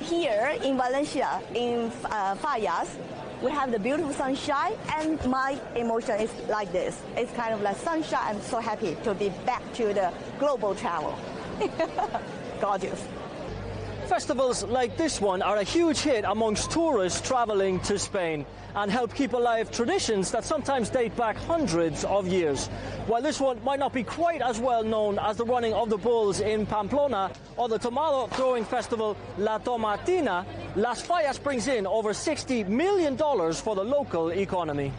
Speaker 24: Here in Valencia, in Fallas, we have the beautiful sunshine, and my emotion is like this. It's kind of like sunshine. I'm so happy to be back to the global travel. Gorgeous.
Speaker 28: Festivals like this one are a huge hit amongst tourists traveling to Spain and help keep alive traditions that sometimes date back hundreds of years. While this one might not be quite as well known as the running of the bulls in Pamplona or the tomato throwing festival La Tomatina, Las Fallas brings in over $60 million for the local economy.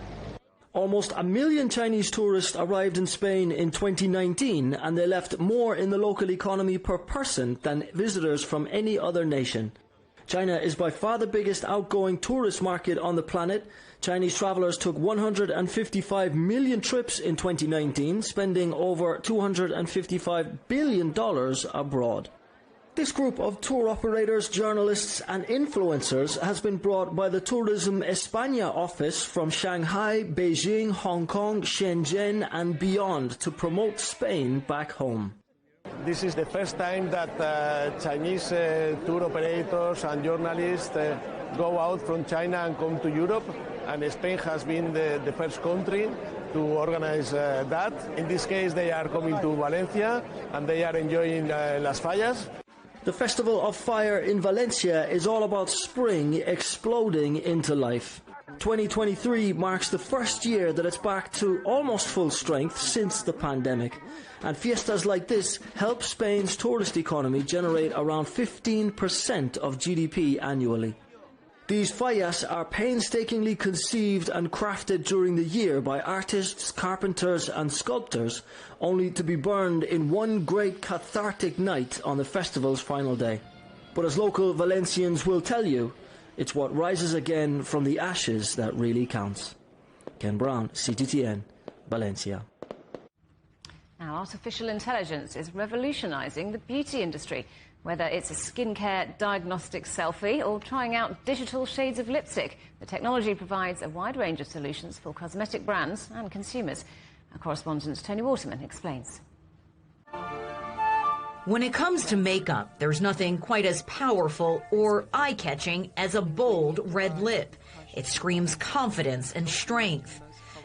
Speaker 28: Almost 1 million Chinese tourists arrived in Spain in 2019, and they left more in the local economy per person than visitors from any other nation. China is by far the biggest outgoing tourist market on the planet. Chinese travelers took 155 million trips in 2019, spending over $255 billion abroad. This group of tour operators, journalists and influencers has been brought by the Tourism España office from Shanghai, Beijing, Hong Kong, Shenzhen and beyond to promote Spain back home.
Speaker 25: This is the first time that Chinese tour operators and journalists go out from China and come to Europe, and Spain has been the first country to organize that. In this case, they are coming to Valencia and they are enjoying Las Fallas.
Speaker 28: The Festival of Fire in Valencia is all about spring exploding into life. 2023 marks the first year that it's back to almost full strength since the pandemic. And fiestas like this help Spain's tourist economy generate around 15% of GDP annually. These fallas are painstakingly conceived and crafted during the year by artists, carpenters and sculptors, only to be burned in one great cathartic night on the festival's final day. But as local Valencians will tell you, it's what rises again from the ashes that really counts. Ken Brown, CGTN, Valencia.
Speaker 3: Now, artificial intelligence is revolutionising the beauty industry. Whether it's a skincare diagnostic selfie or trying out digital shades of lipstick, the technology provides a wide range of solutions for cosmetic brands and consumers. Our correspondent Tony Waterman explains.
Speaker 9: When it comes to makeup, there's nothing quite as powerful or eye-catching as a bold red lip. It screams confidence and strength.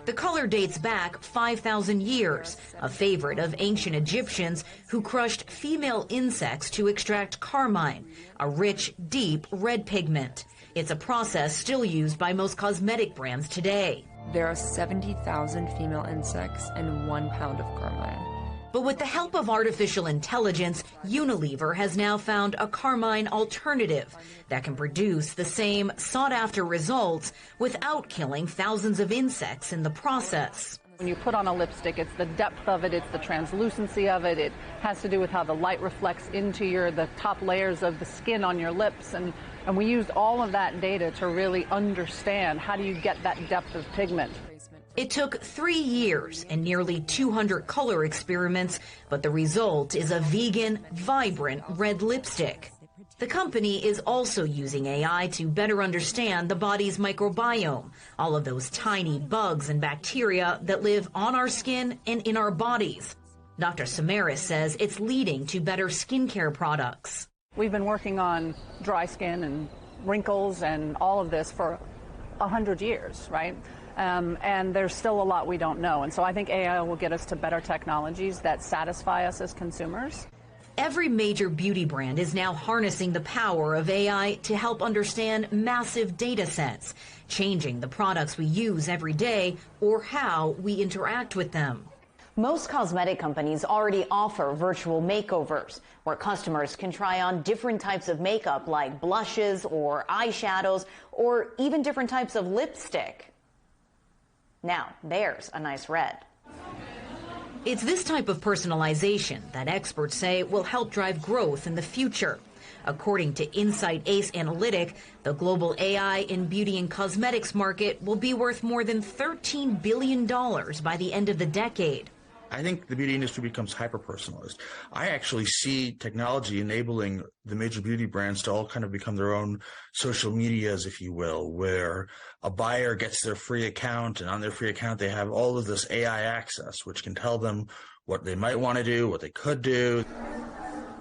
Speaker 9: The color dates back 5,000 years, a favorite of ancient Egyptians who crushed female insects to extract carmine, a rich, deep red pigment. It's a process still used by most cosmetic brands today.
Speaker 10: There are 70,000 female insects and 1 pound of carmine.
Speaker 9: But with the help of artificial intelligence, Unilever has now found a carmine alternative that can produce the same sought-after results without killing thousands of insects in the process.
Speaker 11: When you put on a lipstick, it's the depth of it, it's the translucency of it, it has to do with how the light reflects into the top layers of the skin on your lips, and we used all of that data to really understand how do you get that depth of pigment.
Speaker 9: It took 3 years and nearly 200 color experiments, but the result is a vegan, vibrant red lipstick. The company is also using AI to better understand the body's microbiome, all of those tiny bugs and bacteria that live on our skin and in our bodies. Dr. Samaras says it's leading to better skincare products.
Speaker 11: We've been working on dry skin and wrinkles and all of this for 100 years, right? And there's still a lot we don't know. And so I think AI will get us to better technologies that satisfy us as consumers.
Speaker 9: Every major beauty brand is now harnessing the power of AI to help understand massive data sets, changing the products we use every day or how we interact with them.
Speaker 7: Most cosmetic companies already offer virtual makeovers, where customers can try on different types of makeup like blushes or eyeshadows or even different types of lipstick. Now, there's a nice red.
Speaker 9: It's this type of personalization that experts say will help drive growth in the future. According to Insight Ace Analytic, the global AI in beauty and cosmetics market will be worth more than $13 billion by the end of the decade.
Speaker 12: I think the beauty industry becomes hyper-personalized. I actually see technology enabling the major beauty brands to all kind of become their own social medias, if you will, where a buyer gets their free account, and on their free account they have all of this AI access, which can tell them what they might want to do, what they could do.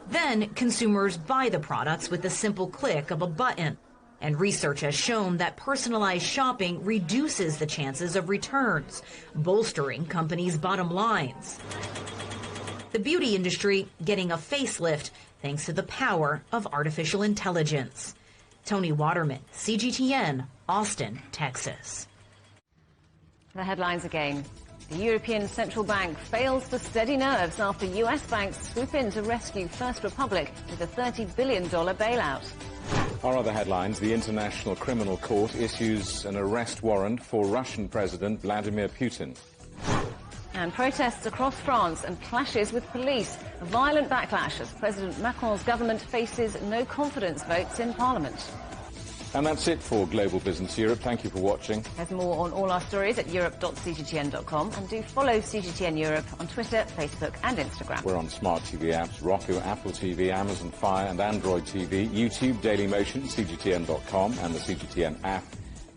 Speaker 9: Then consumers buy the products with the simple click of a button. And research has shown that personalized shopping reduces the chances of returns, bolstering companies' bottom lines. The beauty industry getting a facelift thanks to the power of artificial intelligence. Tony Waterman, CGTN, Austin, Texas.
Speaker 3: The headlines again. The European Central Bank fails to steady nerves after US banks swoop in to rescue First Republic with a $30 billion bailout.
Speaker 2: Our other headlines, the International Criminal Court issues an arrest warrant for Russian President Vladimir Putin.
Speaker 3: And protests across France and clashes with police. A violent backlash as President Macron's government faces no confidence votes in Parliament.
Speaker 2: And that's it for Global Business Europe. Thank you for watching.
Speaker 3: There's more on all our stories at europe.cgtn.com, and do follow CGTN Europe on Twitter, Facebook and Instagram. We're on smart TV apps, Roku, Apple TV, Amazon Fire and Android TV, YouTube, Dailymotion, CGTN.com and the CGTN app,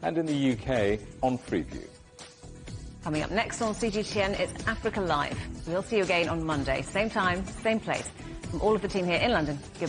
Speaker 3: and in the UK on Freeview. Coming up next on CGTN, it's Africa Live. We'll see you again on Monday, same time, same place. From all of the team here in London, goodbye.